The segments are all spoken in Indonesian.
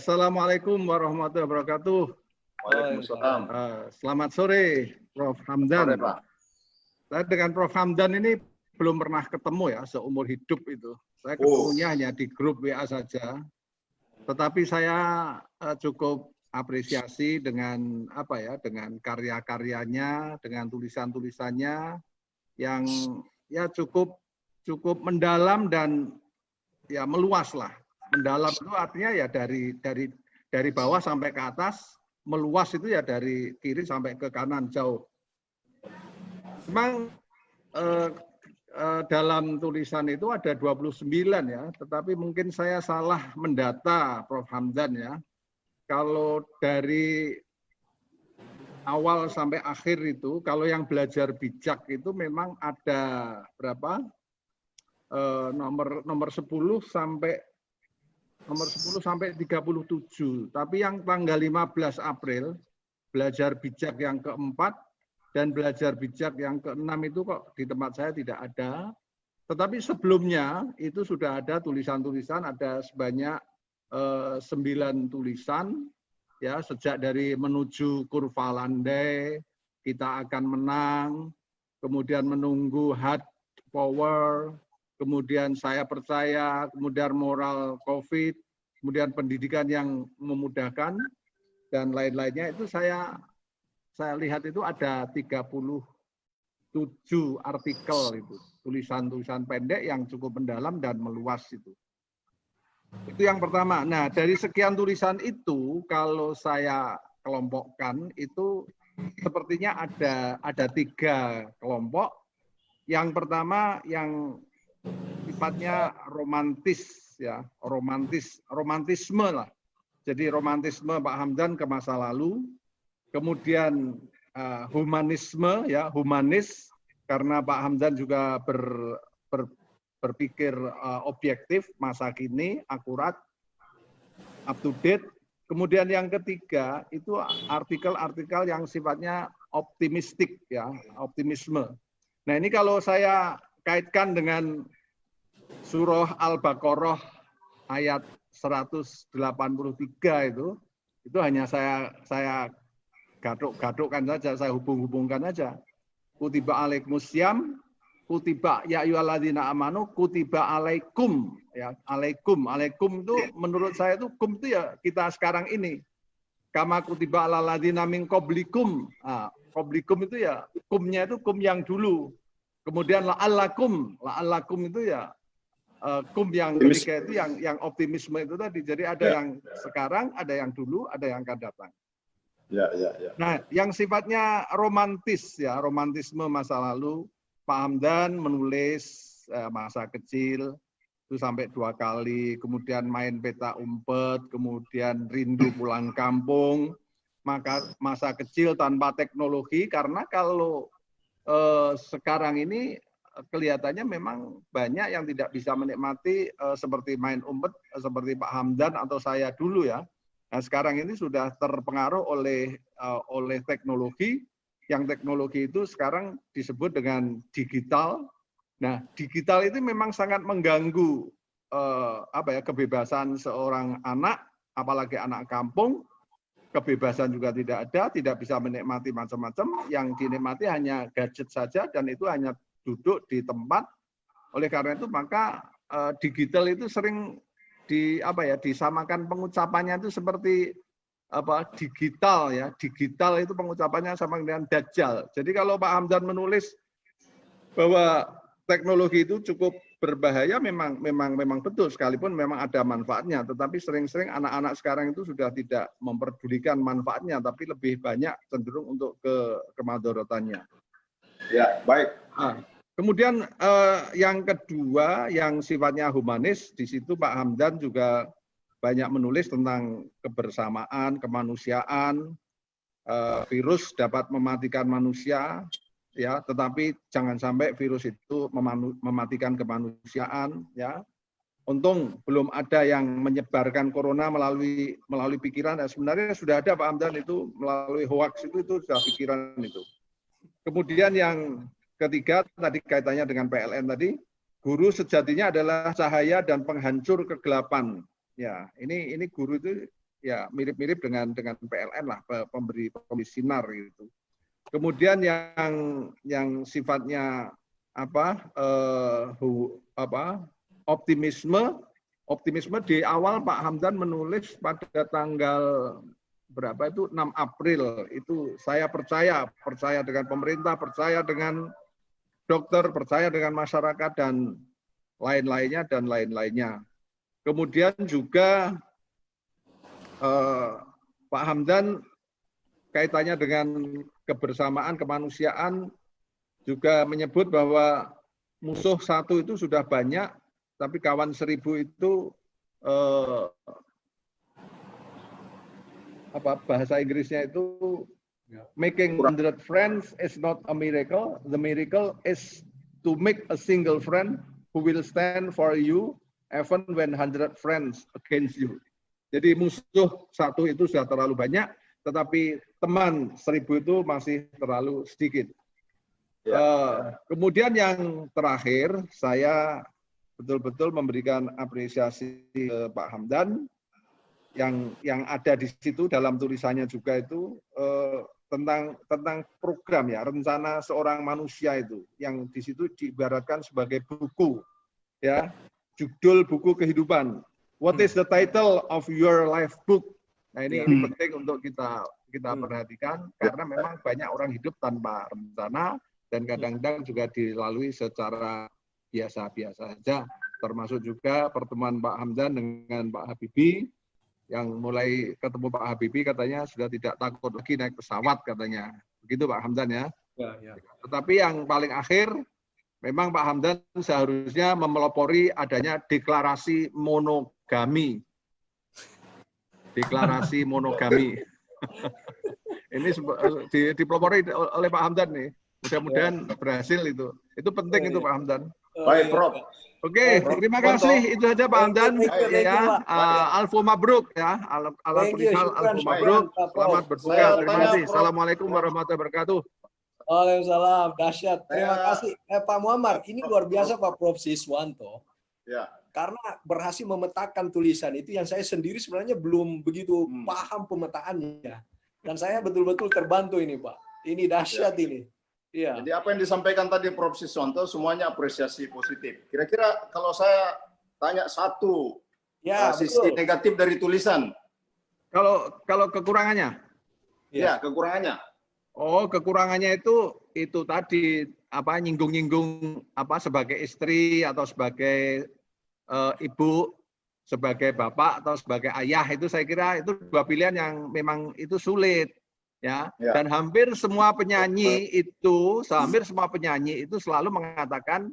Assalamualaikum warahmatullahi wabarakatuh. Waalaikumsalam. Selamat sore, Prof. Hamdan. Sore, Pak. Saya dengan Prof. Hamdan ini belum pernah ketemu ya seumur hidup itu. Saya ketemunya hanya di grup WA saja. Tetapi saya cukup apresiasi dengan dengan karya-karyanya, dengan tulisan-tulisannya yang ya cukup mendalam dan ya meluas lah. Mendalam itu artinya ya dari bawah sampai ke atas, meluas itu ya dari kiri sampai ke kanan jauh. Memang dalam tulisan itu ada 29 ya, tetapi mungkin saya salah mendata, Prof. Hamdan ya. Kalau dari awal sampai akhir itu, kalau yang belajar bijak itu memang ada berapa? Nomor 10 sampai 37. Tapi yang tanggal 15 April, belajar bijak yang keempat dan belajar bijak yang keenam itu kok di tempat saya tidak ada. Tetapi sebelumnya itu sudah ada tulisan-tulisan, ada sebanyak 9 tulisan, ya sejak dari menuju kurva landai, kita akan menang, kemudian menunggu hard power, kemudian saya percaya, kemudian moral COVID, kemudian pendidikan yang memudahkan, dan lain-lainnya itu saya lihat itu ada 37 artikel itu, tulisan-tulisan pendek yang cukup mendalam dan meluas itu. Itu yang pertama. Nah, dari sekian tulisan itu, kalau saya kelompokkan itu sepertinya ada 3 kelompok. Yang pertama yang sifatnya romantis ya, romantisme lah. Jadi romantisme Pak Hamdan ke masa lalu, kemudian humanisme ya, humanis karena Pak Hamdan juga berpikir objektif, masa kini, akurat, up to date. Kemudian yang ketiga itu artikel-artikel yang sifatnya optimistik ya, optimisme. Nah, ini kalau saya kaitkan dengan surah Al-Baqarah ayat 183 itu hanya saya gaduk-gadukkan saja, saya hubung-hubungkan aja. Kutiba alaikumusiyam, kutiba ya ayyuhalladzina amanu, kutiba alaikum ya, alaikum itu menurut saya itu kum itu ya kita sekarang ini. Kama kutiba alal ladzina min qablikum. Qablikum itu ya kumnya itu kum yang dulu. Kemudian la'allakum itu ya kum yang ketiga itu yang optimisme itu tadi. Jadi ada yang sekarang, ada yang dulu, ada yang akan datang. Ya. Nah, yang sifatnya romantis ya, romantisme masa lalu, Pak Hamdan menulis masa kecil itu sampai 2 kali, kemudian main peta umpet, kemudian rindu pulang kampung, maka masa kecil tanpa teknologi, karena kalau sekarang ini kelihatannya memang banyak yang tidak bisa menikmati seperti main umpet, seperti Pak Hamdan atau saya dulu ya. Nah, sekarang ini sudah terpengaruh oleh teknologi, yang teknologi itu sekarang disebut dengan digital. Nah, digital itu memang sangat mengganggu kebebasan seorang anak, apalagi anak kampung. Kebebasan juga tidak ada, tidak bisa menikmati macam-macam, yang dinikmati hanya gadget saja dan itu hanya duduk di tempat. Oleh karena itu maka digital itu sering disamakan pengucapannya itu seperti digital ya. Digital itu pengucapannya sama dengan dajjal. Jadi kalau Pak Hamdan menulis bahwa teknologi itu cukup berbahaya, memang betul, sekalipun memang ada manfaatnya, tetapi sering-sering anak-anak sekarang itu sudah tidak memperdulikan manfaatnya, tapi lebih banyak cenderung untuk kemadaratannya. Ya, baik. Nah, kemudian yang kedua yang sifatnya humanis, di situ Pak Hamdan juga banyak menulis tentang kebersamaan, kemanusiaan, virus dapat mematikan manusia, ya, tetapi jangan sampai virus itu mematikan kemanusiaan, ya. Untung belum ada yang menyebarkan corona melalui pikiran. Nah, sebenarnya sudah ada Pak Hamdan itu melalui hoax itu sudah pikiran itu. Kemudian yang ketiga tadi kaitannya dengan PLN tadi, guru sejatinya adalah cahaya dan penghancur kegelapan. Ya, ini guru itu ya mirip-mirip dengan PLN lah, pemberi sinar gitu. Kemudian yang sifatnya optimisme di awal Pak Hamdan menulis pada tanggal berapa itu 6 April itu saya percaya dengan pemerintah, percaya dengan dokter, percaya dengan masyarakat dan lain-lainnya. Kemudian juga Pak Hamdan kaitannya dengan kebersamaan, kemanusiaan juga menyebut bahwa musuh satu itu sudah banyak, tapi kawan 1000 itu bahasa Inggrisnya itu making 100 friends is not a miracle. The miracle is to make a single friend who will stand for you even when 100 friends against you. Jadi musuh satu itu sudah terlalu banyak, tetapi teman 1000 itu masih terlalu sedikit. Kemudian yang terakhir, saya betul-betul memberikan apresiasi ke Pak Hamdan yang ada di situ dalam tulisannya juga itu tentang program ya, rencana seorang manusia itu yang di situ diibaratkan sebagai buku ya, judul buku kehidupan. What is the title of your life book? Nah ini penting untuk kita perhatikan karena memang banyak orang hidup tanpa rencana dan kadang-kadang juga dilalui secara biasa-biasa saja, termasuk juga pertemuan Pak Hamdan dengan Pak Habibie yang mulai ketemu Pak Habibie katanya sudah tidak takut lagi naik pesawat katanya. Begitu Pak Hamdan ya. Ya. Tetapi yang paling akhir memang Pak Hamdan seharusnya memelopori adanya deklarasi monogami. Deklarasi monogami. Ini dipelopori oleh Pak Hamdan nih. Mudah-mudahan berhasil itu. Itu penting itu Pak Hamdan. Baik, Prof. Oke, terima kasih. Itu saja Pak Hamdan. Ya, Alfu Mabruk ya. Alfu Mabruk. Selamat berbuka. Terima kasih. Assalamualaikum warahmatullahi wabarakatuh. Waalaikumsalam. Dahsyat. Terima kasih. Pak Muammar, ini luar biasa Pak Prof. Siswanto. Ya. Karena berhasil memetakan tulisan itu yang saya sendiri sebenarnya belum begitu paham pemetaannya. Dan saya betul-betul terbantu ini Pak. Ini dahsyat ini. Iya. Jadi apa yang disampaikan tadi Prof. Siswanto semuanya apresiasi positif. Kira-kira kalau saya tanya satu sisi negatif dari tulisan. Kalau kekurangannya? Ya, kekurangannya. Oh, kekurangannya itu tadi nyinggung-nyinggung sebagai istri atau sebagai ibu, sebagai bapak atau sebagai ayah, itu saya kira itu dua pilihan yang memang itu sulit. Ya, dan hampir semua penyanyi itu selalu mengatakan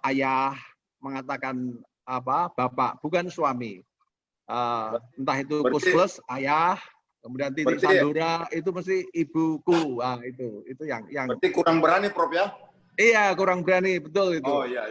ayah, mengatakan bapak, bukan suami. Entah itu Kusplus ayah, kemudian Titik Sandura itu mesti ibuku. Itu yang. Berarti kurang berani Prof ya? Iya, kurang berani, betul itu. Oh iya.